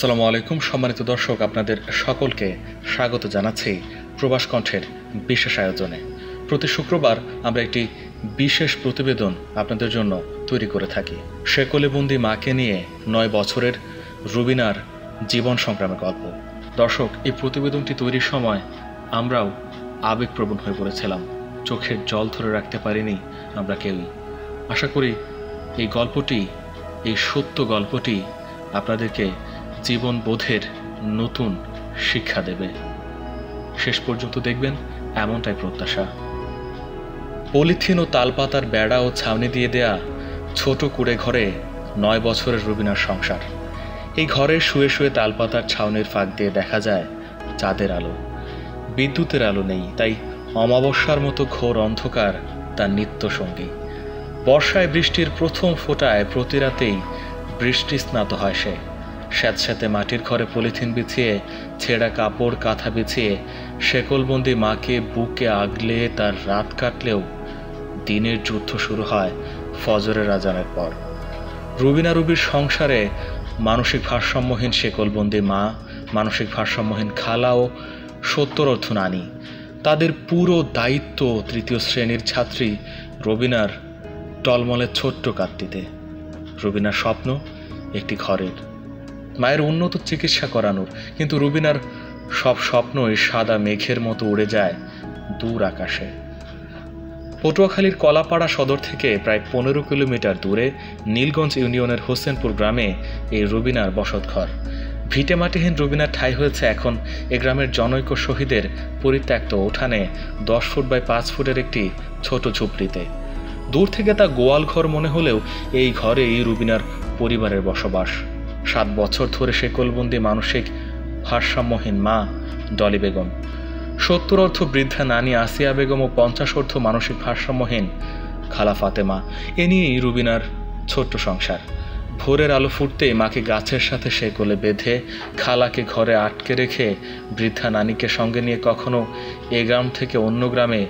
আসসালামু আলাইকুম সম্মানিত দর্শক, আপনাদের সকলকে স্বাগত জানাচ্ছি প্রবাস কণ্ঠের বিশেষ আয়োজনে। প্রতি শুক্রবার আমরা একটি বিশেষ প্রতিবেদন আপনাদের জন্য তৈরি করে থাকি। সেকলে বন্দি মাকে নিয়ে 9 বছরের রুবিনার জীবন সংগ্রামের গল্প। দর্শক, এই প্রতিবেদনটি তৈরির সময় আমরাও আবেগপ্রবণ হয়ে পড়েছিলাম, চোখের জল ধরে রাখতে পারিনি আমরা কেউই। আশা করি এই গল্পটি, এই সত্য গল্পটি আপনাদেরকে জীবন বোধের নতুন শিক্ষা দেবে। শেষ পর্যন্ত দেখবেন এমনটাই প্রত্যাশা। পলিথিন ও তালপাতার বেড়া ও ছাউনি দিয়ে দেয়া ছোট কুড়ে ঘরে 9 বছরের রুবিনার সংসার। এই ঘরে শুয়ে শুয়ে তালপাতার ছাউনির ফাঁক দিয়ে দেখা যায় চাঁদের আলো। বিদ্যুতের আলো নেই, তাই অমাবস্যার মতো ঘোর অন্ধকার তার নিত্য সঙ্গী। বর্ষায় বৃষ্টির প্রথম ফোঁটায় প্রতি রাতেই বৃষ্টি স্নাত হয় সে। স্যাঁতস্যাঁতে মাটির ঘরে পলিথিন বিছিয়ে, ছেঁড়া কাপড় কাঁথা বিছিয়ে শেকলবন্দি মাকে বুকে আগলে তার রাত কাটলেও দিনের যুদ্ধ শুরু হয় ফজরের আজানের পর। রুবিনা রুবির সংসারে মানসিক ভারসাম্যহীন শেকলবন্দি মা, মানসিক ভারসাম্যহীন খালা ও 70 নানি, তাদের পুরো দায়িত্ব তৃতীয় শ্রেণীর ছাত্রী রুবিনার টলমলের ছোট্ট কাটতিতে। রুবিনার স্বপ্ন একটি ঘরের, মায়ের উন্নত চিকিৎসা করানোর, কিন্তু রুবিনার সব স্বপ্নই সাদা মেঘের মতো উড়ে যায় দূর আকাশে। পটুয়াখালীর কলাপাড়া সদর থেকে প্রায় 15 কিলোমিটার দূরে নীলগঞ্জ ইউনিয়নের হোসেনপুর গ্রামে এই রুবিনার বসতঘর। ভিটেমাটিহীন রুবিনার ঠাঁই হয়েছে এখন এ গ্রামের জনৈক শহীদের পরিত্যক্ত উঠানে 10 ফুট বাই 5 ফুটের একটি ছোট ঝুপড়িতে। দূর থেকে তা গোয়াল ঘর মনে হলেও এই ঘরে এই রুবিনার পরিবারের বসবাস। 7 বছর ধরে শেকলবন্দি মানসিক ভারসাম্যহীন মা ডলি বেগম, 70 বৃদ্ধা নানি আসিয়া বেগম ও 50 মানসিক ভারসাম্যহীন খালা ফাতেমা। এ নিয়েই রুবিনার ছোট্ট সংসার। ভোরের আলো ফুটতেই মাকে গাছের সাথে শেকলে বেঁধে, খালাকে ঘরে আটকে রেখে, বৃদ্ধা নানিকে সঙ্গে নিয়ে কখনো এ গ্রাম থেকে অন্য গ্রামে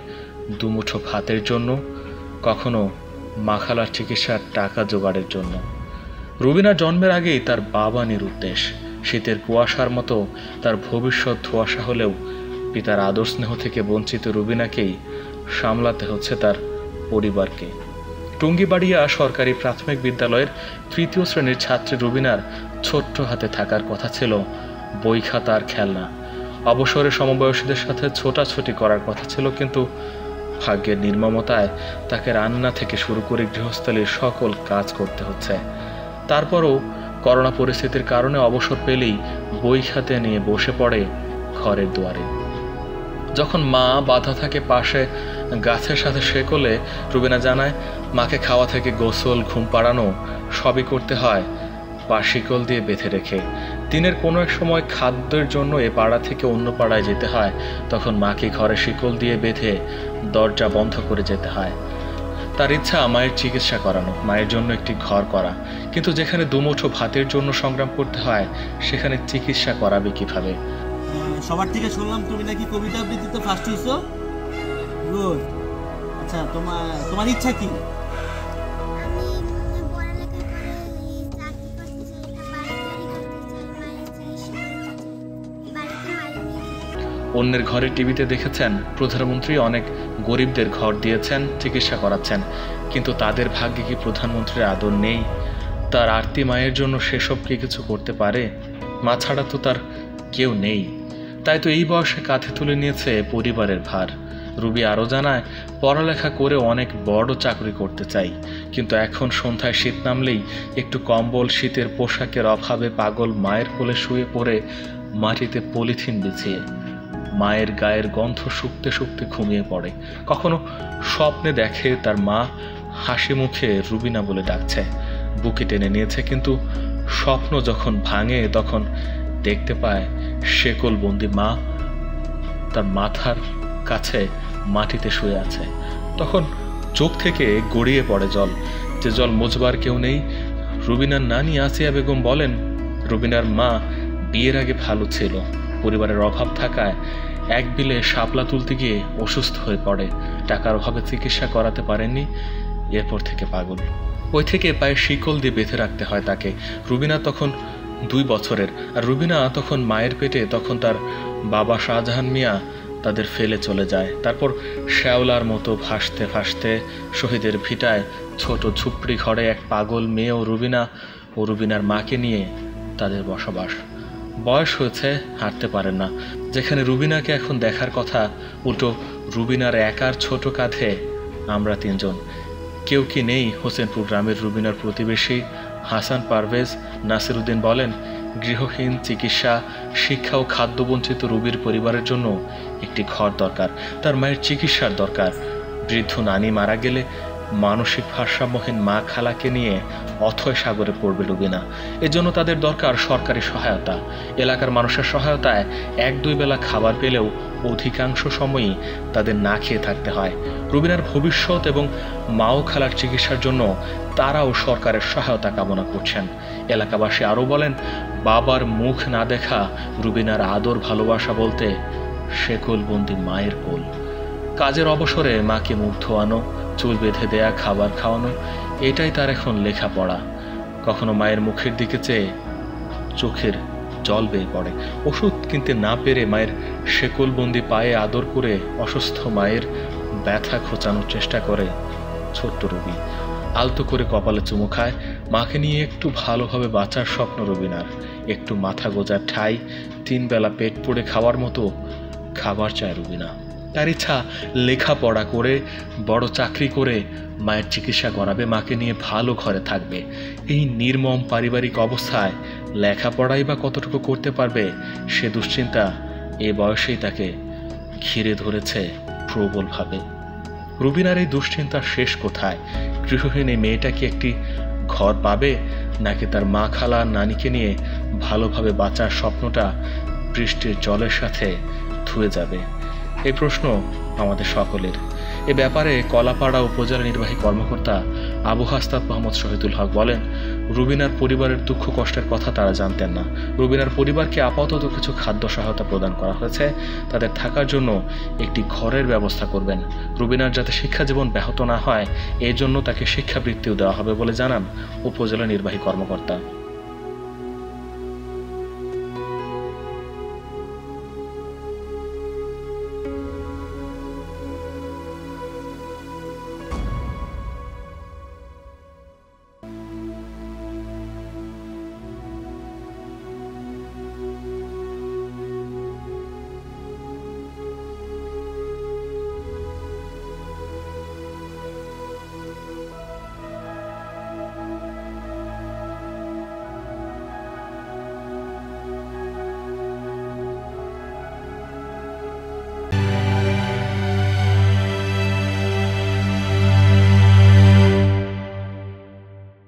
দুমুঠো ভাতের জন্য, কখনো মাখালার চিকিৎসার টাকা জোগাড়ের জন্য। রুবিনার জন্মের আগেই তার বাবা নিরুদ্দেশ। শীতের কুয়াশার মতো তার ভবিষ্যৎ ধোঁয়াশা হলেও পিতার আদর স্নেহ থেকে বঞ্চিত রুবিনাকেই সামলাতে হচ্ছে তার পরিবারকে। টুঙ্গিবাড়িয়া সরকারি প্রাথমিক বিদ্যালয়ের 3য় শ্রেণীর ছাত্রী রুবিনার ছোট্ট হাতে থাকার কথা ছিল বই খাতা আর খেলনা। অবসরে সমবয়সীদের সাথে ছোটাছুটি করার কথা ছিল, কিন্তু ভাগ্যের নির্মমতায় তাকে রান্না থেকে শুরু করে গৃহস্থালির সকল কাজ করতে হচ্ছে। তারপরও করোনা পরিস্থিতির কারণে অবসর পেলেই বই খাতে নিয়ে বসে পড়ে ঘরের দুয়ারে। যখন মা বাধা থাকে পাশে গাছের সাথে শেকলে, রুবিনা জানায় মাকে খাওয়া থেকে গোসল, ঘুম পাড়ানো সবই করতে হয় পা শিকল দিয়ে বেঁধে রেখে। দিনের কোনো এক সময় খাদ্যের জন্য এ পাড়া থেকে অন্য পাড়ায় যেতে হয়, তখন মাকে ঘরে শিকল দিয়ে বেঁধে দরজা বন্ধ করে যেতে হয়। তার ইচ্ছা মায়ের চিকিৎসা করানো, মায়ের জন্য একটি ঘর করা, কিন্তু যেখানে দুমুঠো ভাতের জন্য সংগ্রাম করতে হয় সেখানে চিকিৎসা করাবে কিভাবে? সবার থেকে শুনলাম তুমি নাকি কবিতা আবৃত্তিতে ফার্স্ট হইছো। গুড। আচ্ছা, তোমার ইচ্ছা কি? অন্যের ঘরে টিভিতে দেখেছেন প্রধানমন্ত্রী অনেক গরিবদের ঘর দিয়েছেন, চিকিৎসা করাচ্ছেন, কিন্তু তাদের ভাগ্যে কি প্রধানমন্ত্রীর আদর নেই? তার আরতি মায়ের জন্য সেসব কি কিছু করতে পারে? মা ছাড়া তো তার কেউ নেই। তাই তো এই বয়সে কাঁধে তুলে নিয়েছে পরিবারের ভার। রুবি আরও জানায়, পড়ালেখা করে অনেক বড় চাকরি করতে চাই, কিন্তু এখন সন্ধ্যায় শীত নামলেই একটু কম্বল, শীতের পোশাকের অভাবে পাগল মায়ের কোলে শুয়ে পড়ে মাটিতে পলিথিন বিছিয়ে মায়ের গায়ের গন্ধ শুকতে শুকতে ঘুমিয়ে পড়ে। কখনো স্বপ্নে দেখে তার মা হাসি মুখে রুবিনা বলে ডাকছে, বুকে টেনে নিয়েছে, কিন্তু স্বপ্ন যখন ভাঙে তখন দেখতে পায় শেকলবন্দি মা তার মাথার কাছে মাটিতে শুয়ে আছে। তখন চোখ থেকে গড়িয়ে পড়ে জল, যে জল মোছবার কেউ নেই। রুবিনার নানি আসিয়া বেগম বলেন, রুবিনার মা বিয়ের আগে ভালো ছিল, পরিবারের অভাব থাকায় এক বিলে শাপলা তুলতে গিয়ে অসুস্থ হয়ে পড়ে, টাকার অভাবে চিকিৎসা করাতে পারেননি, এরপর থেকে পাগল। ওই থেকে পায়ে শিকল দিয়ে বেঁধে রাখতে হয় তাকে। রুবিনা তখন 2 বছরের। আর রুবিনা তখন মায়ের পেটে, তখন তার বাবা শাহজাহান মিয়া তাদের ফেলে চলে যায়। তারপর শ্যাওলার মতো ভাসতে ভাসতে শহীদের ভিটায় ছোট ঝুপড়ি ঘরে এক পাগল মেয়ে ও রুবিনার মাকে নিয়ে তাদের বসবাস। বয়স হয়েছে, হাঁটতে পারেন না। যেখানে রুবিনাকে এখন দেখার কথা, উল্টো রুবিনার একার ছোট কাঁধে আমরা 3 জন। কেউ কি নেই? হোসেনপুর গ্রামের রুবিনার প্রতিবেশী হাসান পারভেজ নাসির উদ্দিন বলেন, গৃহহীন, চিকিৎসা, শিক্ষা ও খাদ্যবঞ্চিত রুবির পরিবারের জন্য একটি ঘর দরকার। তার মায়ের চিকিৎসার দরকার। বৃদ্ধ নানি মারা গেলে মানসিক ভারসাম্যহীন মা খালাকে নিয়ে অথয় সাগরে পড়বে রুবিনা। এজন্য তাদের দরকার সরকারি সহায়তা। এলাকার মানুষের সহায়তায় 1-2 বেলা খাবার পেলেও অধিকাংশ সময়ই তাদের না খেয়ে থাকতে হয়। রুবিনার ভবিষ্যৎ এবং মা ও খালার চিকিৎসার জন্য তারাও সরকারের সহায়তা কামনা করছেন। এলাকাবাসী আরও বলেন, বাবার মুখ না দেখা রুবিনার আদর ভালোবাসা বলতে শেকলবন্দি মায়ের কোল। কাজের অবসরে মাকে মুখ ধোয়ানো, চুল বেঁধে দেয়া, খাবার খাওয়ানো, এটাই তার এখন লেখাপড়া। কখনো মায়ের মুখের দিকে চেয়ে চোখের জল বেয়ে পড়ে। ওষুধ কিনতে না পেরে মায়ের শেকলবন্দি পায়ে আদর করে অসুস্থ মায়ের ব্যথা ঘোচানোর চেষ্টা করে ছোট্ট রুবি। আলতো করে কপালে চুমু খায়। মাকে নিয়ে একটু ভালোভাবে বাঁচার স্বপ্ন রুবিনার। একটু মাথা গোজার ঠাঁই, 3 বেলা পেট পুড়ে খাওয়ার মতো খাবার চায় রুবিনা। তার ইচ্ছা লেখাপড়া করে, বড় চাকরি করে মায়ের চিকিৎসা করাবে, মাকে নিয়ে ভালো ঘরে থাকবে। এই নির্মম পারিবারিক অবস্থায় লেখাপড়াই বা কতটুকু করতে পারবে, সে দুশ্চিন্তা এ বয়সেই তাকে ঘিরে ধরেছে প্রবলভাবে। রুবিনার এই দুশ্চিন্তার শেষ কোথায়? গৃহহীন এই মেয়েটা কি একটি ঘর পাবে, নাকি তার মা খালা নানিকে নিয়ে ভালোভাবে বাঁচার স্বপ্নটা বৃষ্টির জলের সাথে ধুয়ে যাবে? এই প্রশ্ন আমাদের সকলের। এ ব্যাপারে কলাপাড়া উপজেলা নির্বাহী কর্মকর্তা আবু হাসনাত মোহাম্মদ শহীদুল হক বলেন, রুবিনার পরিবারের দুঃখ কষ্টের কথা তারা জানতেন না। রুবিনার পরিবারকে আপাতত কিছু খাদ্য সহায়তা প্রদান করা হয়েছে। তাদের থাকার জন্য একটি ঘরের ব্যবস্থা করবেন। রুবিনার যাতে শিক্ষা জীবন ব্যাহত না হয়, এই জন্য তাকে শিক্ষাবৃত্তিও দেওয়া হবে বলে জানান উপজেলা নির্বাহী কর্মকর্তা।